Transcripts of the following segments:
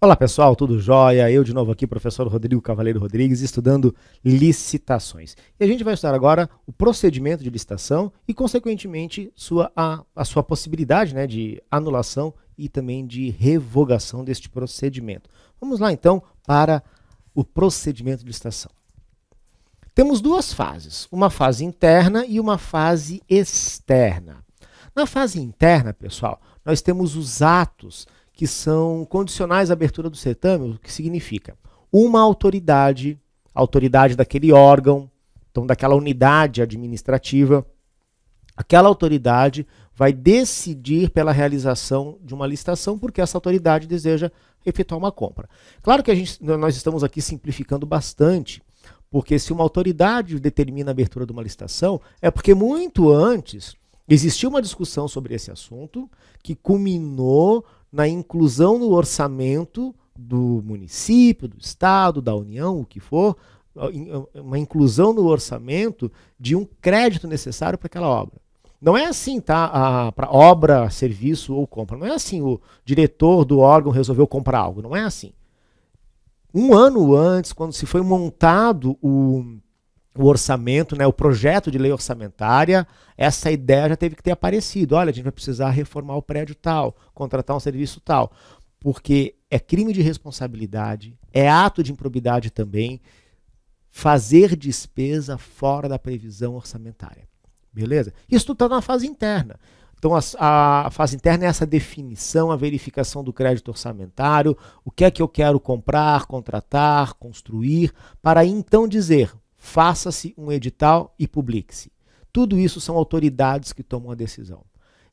Olá pessoal, tudo jóia? Eu de novo aqui, professor Rodrigo Cavaleiro Rodrigues, estudando licitações. E a gente vai estudar agora o procedimento de licitação e, consequentemente, a sua possibilidade, né, de anulação e também de revogação deste procedimento. Vamos lá então para o procedimento de licitação. Temos duas fases, uma fase interna e uma fase externa. Na fase interna, pessoal, nós temos os atos que são condicionais à abertura do certame, o que significa uma autoridade, a autoridade daquele órgão, então daquela unidade administrativa, aquela autoridade vai decidir pela realização de uma licitação porque essa autoridade deseja efetuar uma compra. Claro que nós estamos aqui simplificando bastante, porque se uma autoridade determina a abertura de uma licitação, é porque muito antes existiu uma discussão sobre esse assunto que culminou na inclusão no orçamento do município, do estado, da União, o que for, uma inclusão no orçamento de um crédito necessário para aquela obra. Não é assim, tá? Para obra, serviço ou compra. Não é assim, o diretor do órgão resolveu comprar algo. Não é assim. Um ano antes, quando se foi montado o orçamento, né, o projeto de lei orçamentária, essa ideia já teve que ter aparecido. Olha, a gente vai precisar reformar o prédio tal, contratar um serviço tal, porque é crime de responsabilidade, é ato de improbidade também, fazer despesa fora da previsão orçamentária. Beleza? Isso tudo está na fase interna. Então a fase interna é essa definição, a verificação do crédito orçamentário, o que é que eu quero comprar, contratar, construir, para então dizer: faça-se um edital e publique-se. Tudo isso são autoridades que tomam a decisão.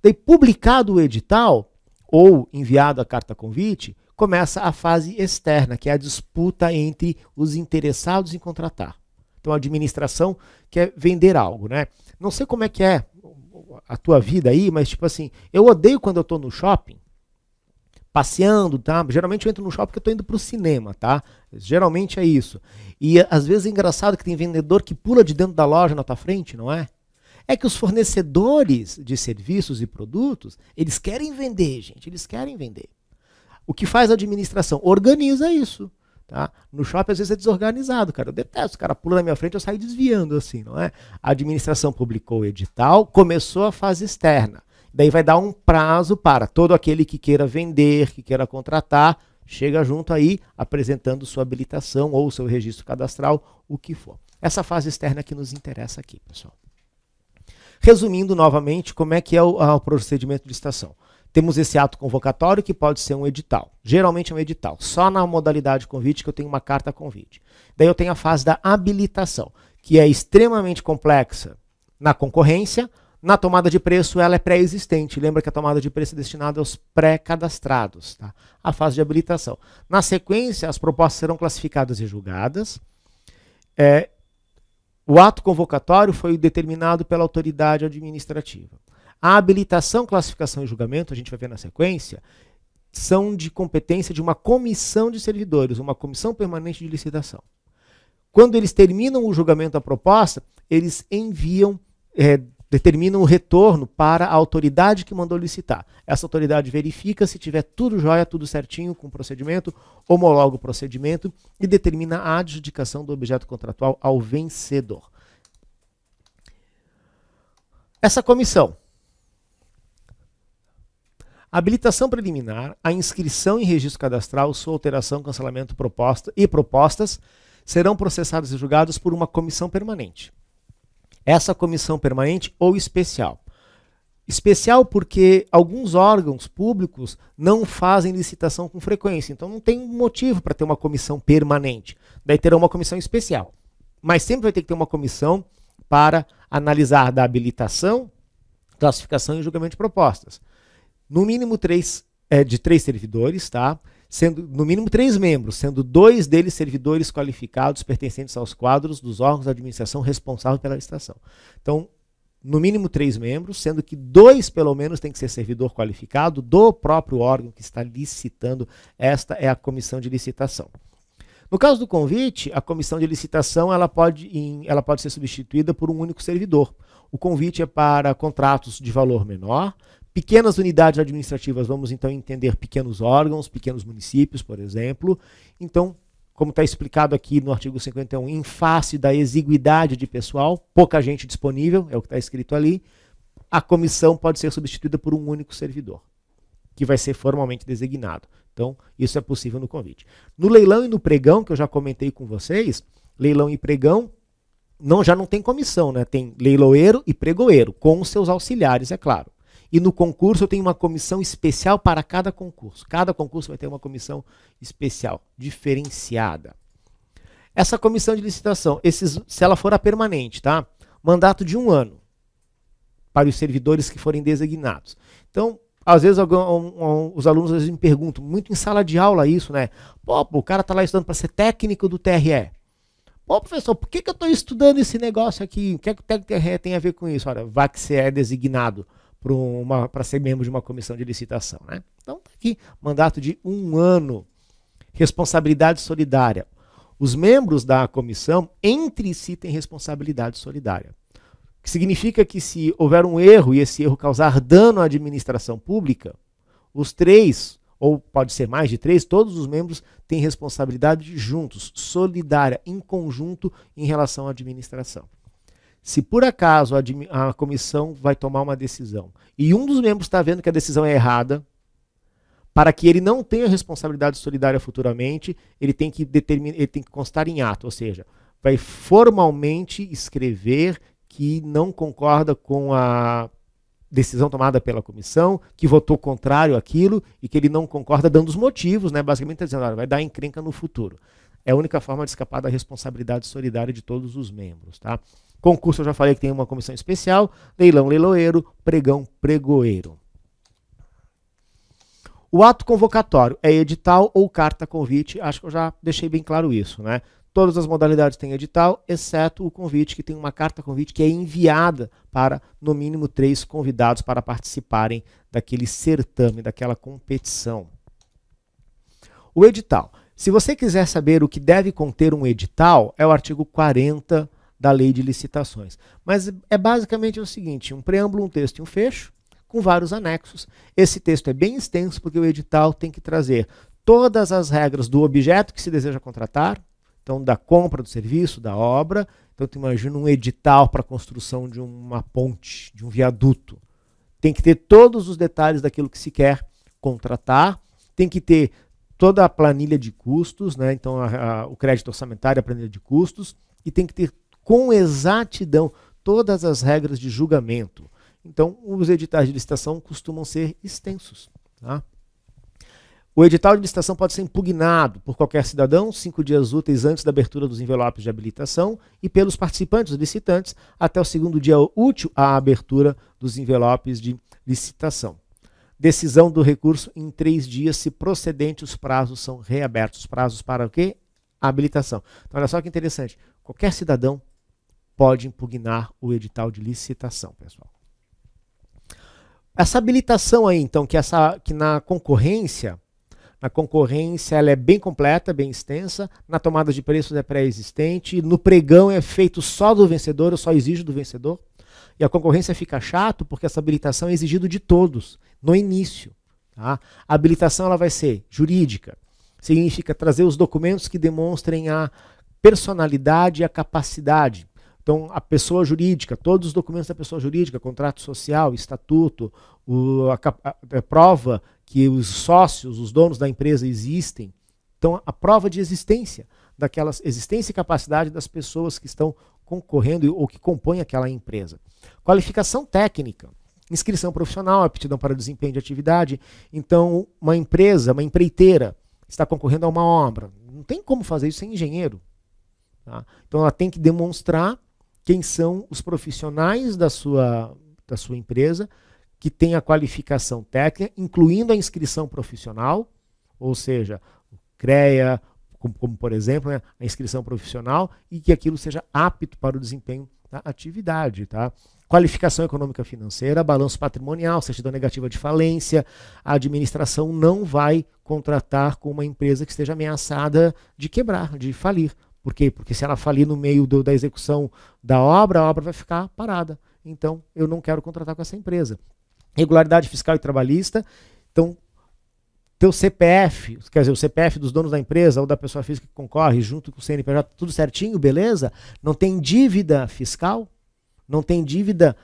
Daí, publicado o edital, ou enviado a carta-convite, começa a fase externa, que é a disputa entre os interessados em contratar. Então, a administração quer vender algo, né? Não sei como é que é a tua vida aí, mas tipo assim, eu odeio quando eu estou no shopping, passeando, tá? Geralmente eu entro no shopping porque eu estou indo para o cinema, tá? Geralmente é isso. E às vezes é engraçado que tem vendedor que pula de dentro da loja na tua frente, não é? É que os fornecedores de serviços e produtos, eles querem vender, gente, eles querem vender. O que faz a administração? Organiza isso, tá? No shopping às vezes é desorganizado, cara. Eu detesto, o cara pula na minha frente, eu saio desviando assim, não é? A administração publicou o edital, começou a fase externa. Daí vai dar um prazo para todo aquele que queira vender, que queira contratar, chega junto aí apresentando sua habilitação ou seu registro cadastral, o que for. Essa fase externa que nos interessa aqui, pessoal. Resumindo novamente, como é que é o procedimento de licitação? Temos esse ato convocatório que pode ser um edital. Geralmente é um edital. Só na modalidade convite que eu tenho uma carta convite. Daí eu tenho a fase da habilitação, que é extremamente complexa na concorrência. Na tomada de preço, ela é pré-existente. Lembra que a tomada de preço é destinada aos pré-cadastrados. Tá? A fase de habilitação. Na sequência, as propostas serão classificadas e julgadas. O ato convocatório foi determinado pela autoridade administrativa. A habilitação, classificação e julgamento, a gente vai ver na sequência, são de competência de uma comissão de servidores, uma comissão permanente de licitação. Quando eles terminam o julgamento da proposta, eles enviam, determinam o retorno para a autoridade que mandou licitar. Essa autoridade verifica se tiver tudo jóia, tudo certinho com o procedimento, homologa o procedimento e determina a adjudicação do objeto contratual ao vencedor. Essa comissão: habilitação preliminar, a inscrição em registro cadastral, sua alteração, cancelamento e propostas serão processadas e julgadas por uma comissão permanente. Essa comissão permanente ou especial. Especial porque alguns órgãos públicos não fazem licitação com frequência, então não tem motivo para ter uma comissão permanente. Daí terá uma comissão especial. Mas sempre vai ter que ter uma comissão para analisar da habilitação, classificação e julgamento de propostas. No mínimo de 3 servidores, tá? Sendo no mínimo 3 membros, sendo 2 deles servidores qualificados pertencentes aos quadros dos órgãos da administração responsável pela licitação. Então, no mínimo 3 membros, sendo que 2 pelo menos tem que ser servidor qualificado do próprio órgão que está licitando. Esta é a comissão de licitação. No caso do convite, a comissão de licitação ela pode ser substituída por um único servidor. O convite é para contratos de valor menor, Pequenas unidades administrativas, vamos então entender pequenos órgãos, pequenos municípios, por exemplo. Então, como está explicado aqui no artigo 51, em face da exiguidade de pessoal, pouca gente disponível, é o que está escrito ali, a comissão pode ser substituída por um único servidor, que vai ser formalmente designado. Então, isso é possível no convite. No leilão e no pregão, que eu já comentei com vocês, leilão e pregão, já não tem comissão, né? Tem leiloeiro e pregoeiro, com os seus auxiliares, é claro. E no concurso eu tenho uma comissão especial para cada concurso. Cada concurso vai ter uma comissão especial, diferenciada. Essa comissão de licitação, se ela for a permanente, tá? Mandato de 1 ano para os servidores que forem designados. Então, às vezes os alunos às vezes me perguntam, muito em sala de aula isso, né? Pô, o cara está lá estudando para ser técnico do TRE. Pô, professor, por que eu estou estudando esse negócio aqui? O que é que o TRE tem a ver com isso? Olha, vai que você é designado para ser membro de uma comissão de licitação, né? Então, tá aqui, mandato de 1 ano, responsabilidade solidária. Os membros da comissão, entre si, têm responsabilidade solidária. O que significa que se houver um erro e esse erro causar dano à administração pública, os 3, ou pode ser mais de 3, todos os membros têm responsabilidade juntos, solidária, em conjunto, em relação à administração. Se por acaso a comissão vai tomar uma decisão e um dos membros está vendo que a decisão é errada, para que ele não tenha responsabilidade solidária futuramente, ele tem que constar em ato, ou seja, vai formalmente escrever que não concorda com a decisão tomada pela comissão, que votou contrário àquilo e que ele não concorda dando os motivos, né? Basicamente está dizendo, olha, vai dar encrenca no futuro. É a única forma de escapar da responsabilidade solidária de todos os membros, tá? Concurso eu já falei que tem uma comissão especial, leilão, leiloeiro, pregão, pregoeiro. O ato convocatório é edital ou carta convite, acho que eu já deixei bem claro isso, né? Todas as modalidades têm edital, exceto o convite, que tem uma carta convite que é enviada para, no mínimo, 3 convidados para participarem daquele certame, daquela competição. O edital. Se você quiser saber o que deve conter um edital, é o artigo 40 da Lei de Licitações. Mas é basicamente o seguinte, um preâmbulo, um texto e um fecho, com vários anexos. Esse texto é bem extenso, porque o edital tem que trazer todas as regras do objeto que se deseja contratar, então da compra do serviço, da obra. Então tu imagina um edital para a construção de uma ponte, de um viaduto. Tem que ter todos os detalhes daquilo que se quer contratar, tem que ter toda a planilha de custos, né? Então o crédito orçamentário, a planilha de custos, e tem que ter com exatidão todas as regras de julgamento. Então, os editais de licitação costumam ser extensos. Tá? O edital de licitação pode ser impugnado por qualquer cidadão 5 dias úteis antes da abertura dos envelopes de habilitação e pelos participantes licitantes até o 2º dia útil à abertura dos envelopes de licitação. Decisão do recurso em 3 dias, se procedente, os prazos são reabertos. Os prazos para o quê? A habilitação. Então, olha só que interessante. Qualquer cidadão pode impugnar o edital de licitação, pessoal. Essa habilitação aí, então, que na concorrência ela é bem completa, bem extensa, na tomada de preços é pré-existente, no pregão é feito só do vencedor, eu só exijo do vencedor, e a concorrência fica chato porque essa habilitação é exigida de todos, no início. Tá? A habilitação ela vai ser jurídica, significa trazer os documentos que demonstrem a personalidade e a capacidade. Então, a pessoa jurídica, todos os documentos da pessoa jurídica, contrato social, estatuto, a prova que os sócios, os donos da empresa existem. Então, a prova de existência, daquela existência e capacidade das pessoas que estão concorrendo ou que compõem aquela empresa. Qualificação técnica, inscrição profissional, aptidão para desempenho de atividade. Então, uma empresa, uma empreiteira, está concorrendo a uma obra. Não tem como fazer isso sem engenheiro. Tá? Então, ela tem que demonstrar quem são os profissionais da sua empresa que têm a qualificação técnica, incluindo a inscrição profissional, ou seja, o CREA, como por exemplo, né, a inscrição profissional, e que aquilo seja apto para o desempenho da atividade. Tá? Qualificação econômica financeira, balanço patrimonial, certidão negativa de falência. A administração não vai contratar com uma empresa que esteja ameaçada de quebrar, de falir. Por quê? Porque se ela falir no meio da execução da obra, a obra vai ficar parada. Então, eu não quero contratar com essa empresa. regularidade fiscal e trabalhista. Então, teu CPF, quer dizer, o CPF dos donos da empresa ou da pessoa física que concorre junto com o CNPJ, tudo certinho, beleza? Não tem dívida fiscal, não tem dívida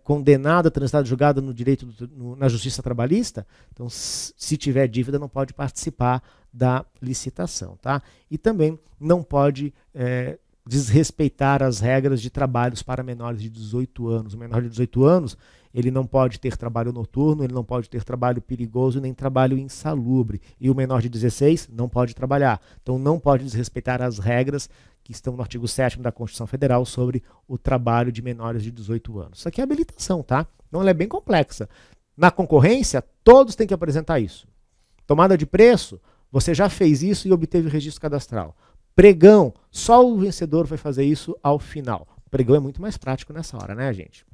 condenada, transitada, julgada no direito, na justiça trabalhista. Então, se tiver dívida, não pode participar da licitação, tá? E também não pode desrespeitar as regras de trabalhos para menores de 18 anos. O menor de 18 anos, ele não pode ter trabalho noturno, ele não pode ter trabalho perigoso, nem trabalho insalubre. E o menor de 16 não pode trabalhar. Então não pode desrespeitar as regras que estão no artigo 7º da Constituição Federal sobre o trabalho de menores de 18 anos. Isso aqui é habilitação, tá? Então ela é bem complexa. Na concorrência, todos têm que apresentar isso. Tomada de preço, você já fez isso e obteve o registro cadastral. Pregão, só o vencedor vai fazer isso ao final. O pregão é muito mais prático nessa hora, né, gente?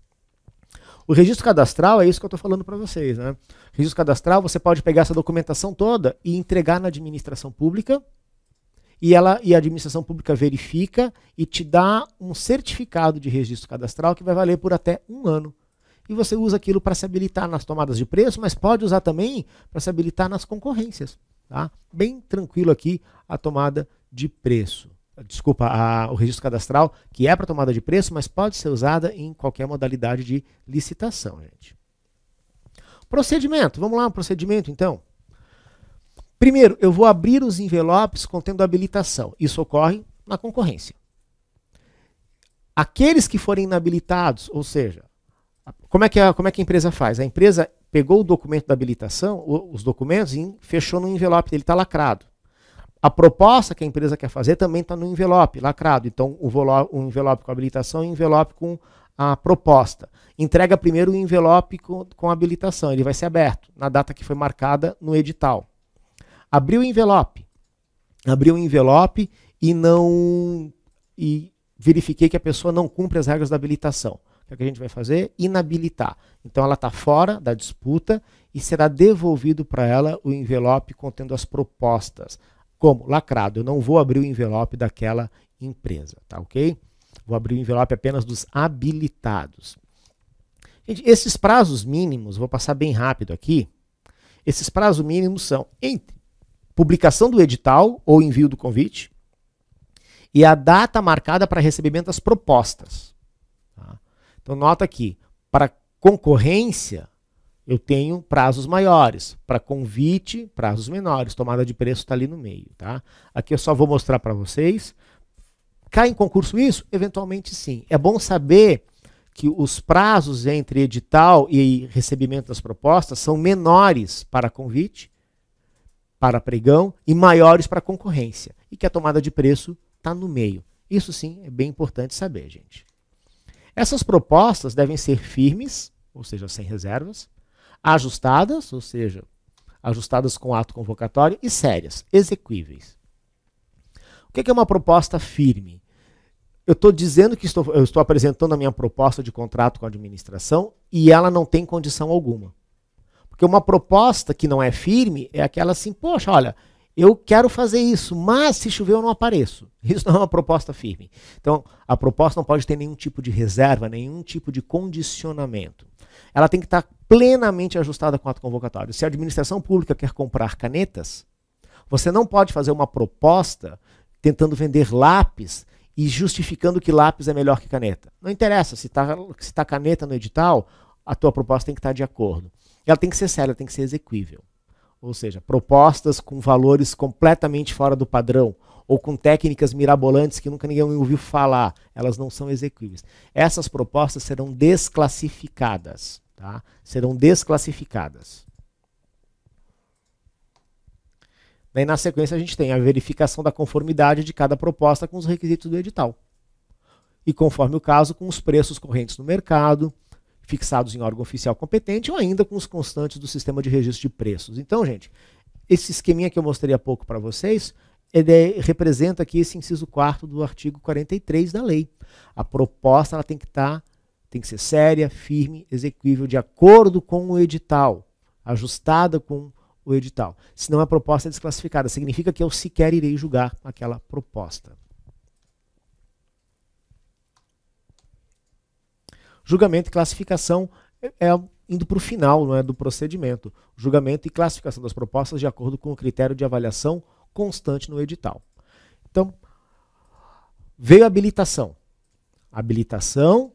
O registro cadastral é isso que eu estou falando para vocês, né? O registro cadastral, você pode pegar essa documentação toda e entregar na administração pública, e a administração pública verifica e te dá um certificado de registro cadastral que vai valer por até 1 ano. E você usa aquilo para se habilitar nas tomadas de preço, mas pode usar também para se habilitar nas concorrências. Tá? Bem tranquilo aqui a tomada de preço. Desculpa, o registro cadastral, que é para tomada de preço, mas pode ser usada em qualquer modalidade de licitação, gente. Procedimento, vamos lá, procedimento então. Primeiro, eu vou abrir os envelopes contendo habilitação. Isso ocorre na concorrência. Aqueles que forem inabilitados, ou seja, como é que a empresa faz? A empresa pegou o documento da habilitação, os documentos, e fechou no envelope, ele está lacrado. A proposta que a empresa quer fazer também está no envelope, lacrado. Então, o envelope com a habilitação e o envelope com a proposta. Entrega primeiro o envelope com a habilitação, ele vai ser aberto na data que foi marcada no edital. Abriu o envelope e verifiquei que a pessoa não cumpre as regras da habilitação. O que a gente vai fazer? Inabilitar. Então ela está fora da disputa e será devolvido para ela o envelope contendo as propostas. Como? Lacrado. Eu não vou abrir o envelope daquela empresa, tá ok? Vou abrir o envelope apenas dos habilitados. Gente, esses prazos mínimos, vou passar bem rápido aqui, esses prazos mínimos são entre publicação do edital ou envio do convite e a data marcada para recebimento das propostas. Tá? Então nota aqui, para concorrência eu tenho prazos maiores, para convite, prazos menores, tomada de preço está ali no meio. Tá? Aqui eu só vou mostrar para vocês. Cai em concurso isso? Eventualmente sim. É bom saber que os prazos entre edital e recebimento das propostas são menores para convite, para pregão e maiores para concorrência. E que a tomada de preço está no meio. Isso sim é bem importante saber, gente. Essas propostas devem ser firmes, ou seja, sem reservas, ajustadas, ou seja, ajustadas com ato convocatório, e sérias, exequíveis. O que é uma proposta firme? Eu estou dizendo que eu estou apresentando a minha proposta de contrato com a administração e ela não tem condição alguma. Porque uma proposta que não é firme é aquela assim, poxa, olha, eu quero fazer isso, mas se chover eu não apareço. Isso não é uma proposta firme. Então, a proposta não pode ter nenhum tipo de reserva, nenhum tipo de condicionamento. Ela tem que estar plenamente ajustada com o ato convocatório. Se a administração pública quer comprar canetas, você não pode fazer uma proposta tentando vender lápis e justificando que lápis é melhor que caneta. Não interessa, se está caneta no edital, a tua proposta tem que estar de acordo. Ela tem que ser séria, ela tem que ser exequível. Ou seja, propostas com valores completamente fora do padrão, ou com técnicas mirabolantes que nunca ninguém ouviu falar, elas não são exequíveis. Essas propostas serão desclassificadas. Tá? Serão desclassificadas. Daí na sequência a gente tem a verificação da conformidade de cada proposta com os requisitos do edital. E conforme o caso, com os preços correntes no mercado, fixados em órgão oficial competente ou ainda com os constantes do sistema de registro de preços. Então, gente, esse esqueminha que eu mostrei há pouco para vocês, ele representa aqui esse inciso 4º do artigo 43 da lei. A proposta ela tem que ser séria, firme, exequível, de acordo com o edital, ajustada com o edital. Senão a proposta é desclassificada, significa que eu sequer irei julgar aquela proposta. Julgamento e classificação indo para o final, não é, do procedimento. Julgamento e classificação das propostas de acordo com o critério de avaliação constante no edital. Então, veio a habilitação. Habilitação,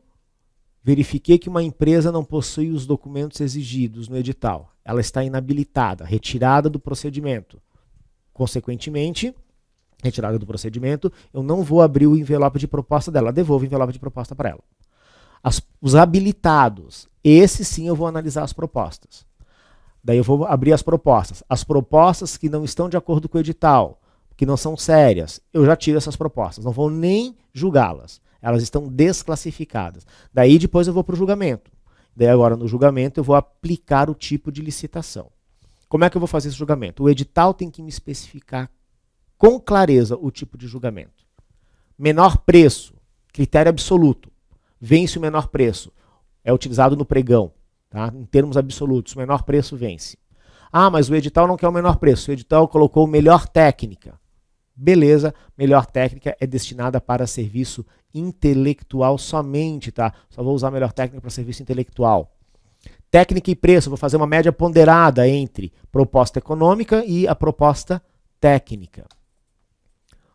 verifiquei que uma empresa não possui os documentos exigidos no edital. Ela está inabilitada, retirada do procedimento. Consequentemente, retirada do procedimento, eu não vou abrir o envelope de proposta dela, devolvo o envelope de proposta para ela. Os habilitados, esses sim eu vou analisar as propostas. Daí eu vou abrir as propostas. As propostas que não estão de acordo com o edital, que não são sérias, eu já tiro essas propostas, não vou nem julgá-las. Elas estão desclassificadas. Daí depois eu vou para o julgamento. Daí agora no julgamento eu vou aplicar o tipo de licitação. Como é que eu vou fazer esse julgamento? O edital tem que me especificar com clareza o tipo de julgamento. Menor preço, critério absoluto. Vence o menor preço. É utilizado no pregão. Tá? Em termos absolutos, o menor preço vence. Ah, mas o edital não quer o menor preço. O edital colocou melhor técnica. Beleza, melhor técnica é destinada para serviço intelectual somente, tá? Só vou usar melhor técnica para serviço intelectual. Técnica e preço, vou fazer uma média ponderada entre proposta econômica e a proposta técnica.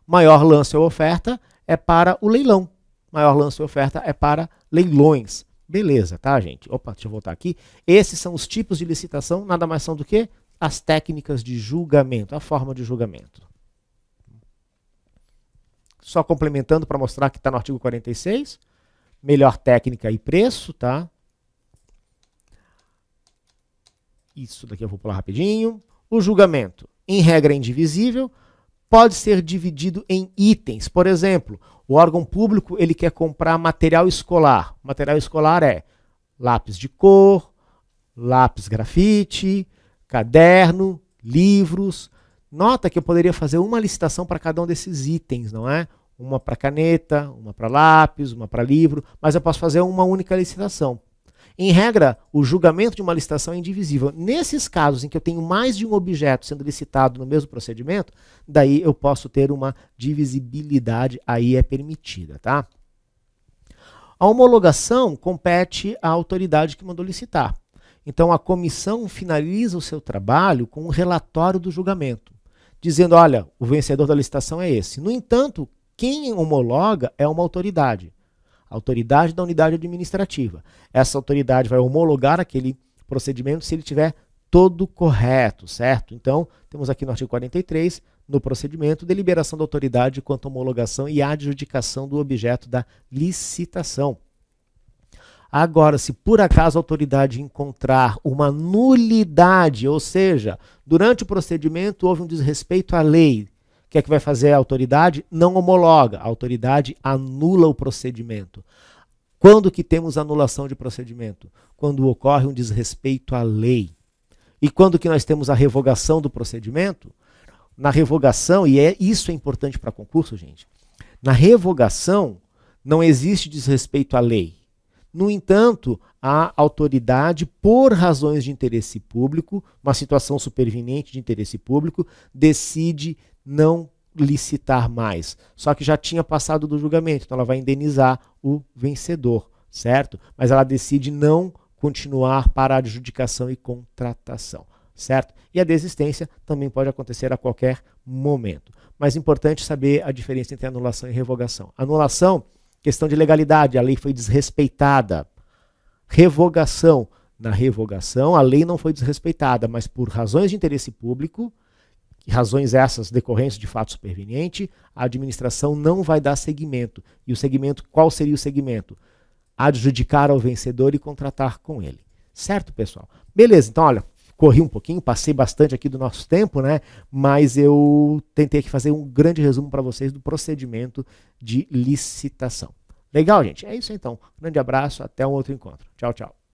Maior lance ou oferta é para o leilão. Maior lance ou oferta é para leilões. Beleza, tá, gente? Opa, deixa eu voltar aqui. Esses são os tipos de licitação, nada mais são do que as técnicas de julgamento, a forma de julgamento. Só complementando para mostrar que está no artigo 46. Melhor técnica e preço, tá? Isso daqui eu vou pular rapidinho. O julgamento, em regra indivisível, pode ser dividido em itens. Por exemplo, o órgão público ele quer comprar material escolar. O material escolar é lápis de cor, lápis grafite, caderno, livros. Nota que eu poderia fazer uma licitação para cada um desses itens, não é? Uma para caneta, uma para lápis, uma para livro, mas eu posso fazer uma única licitação. Em regra, o julgamento de uma licitação é indivisível. Nesses casos em que eu tenho mais de um objeto sendo licitado no mesmo procedimento, daí eu posso ter uma divisibilidade, aí é permitida, tá? A homologação compete à autoridade que mandou licitar. Então a comissão finaliza o seu trabalho com um relatório do julgamento, dizendo, olha, o vencedor da licitação é esse. No entanto, quem homologa é uma autoridade. A autoridade da unidade administrativa. Essa autoridade vai homologar aquele procedimento se ele estiver todo correto, certo? Então, temos aqui no artigo 43, no procedimento, deliberação da autoridade quanto à homologação e adjudicação do objeto da licitação. Agora, se por acaso a autoridade encontrar uma nulidade, ou seja, durante o procedimento houve um desrespeito à lei, o que é que vai fazer a autoridade? Não homologa. A autoridade anula o procedimento. Quando que temos anulação de procedimento? Quando ocorre um desrespeito à lei. E quando que nós temos a revogação do procedimento? Na revogação, e isso é importante para concurso, gente, na revogação não existe desrespeito à lei. No entanto, a autoridade, por razões de interesse público, uma situação superveniente de interesse público, decide não licitar mais. Só que já tinha passado do julgamento, então ela vai indenizar o vencedor, certo? Mas ela decide não continuar para a adjudicação e contratação, certo? E a desistência também pode acontecer a qualquer momento. Mas é importante saber a diferença entre anulação e revogação. Anulação, questão de legalidade, a lei foi desrespeitada. Revogação, na revogação a lei não foi desrespeitada, mas por razões de interesse público, razões essas decorrentes de fato superveniente, a administração não vai dar seguimento. E o seguimento, qual seria o seguimento? Adjudicar ao vencedor e contratar com ele. Certo, pessoal? Beleza, então olha, corri um pouquinho, passei bastante aqui do nosso tempo, né? Mas eu tentei aqui fazer um grande resumo para vocês do procedimento de licitação. Legal, gente? É isso então. Grande abraço, até um outro encontro. Tchau, tchau.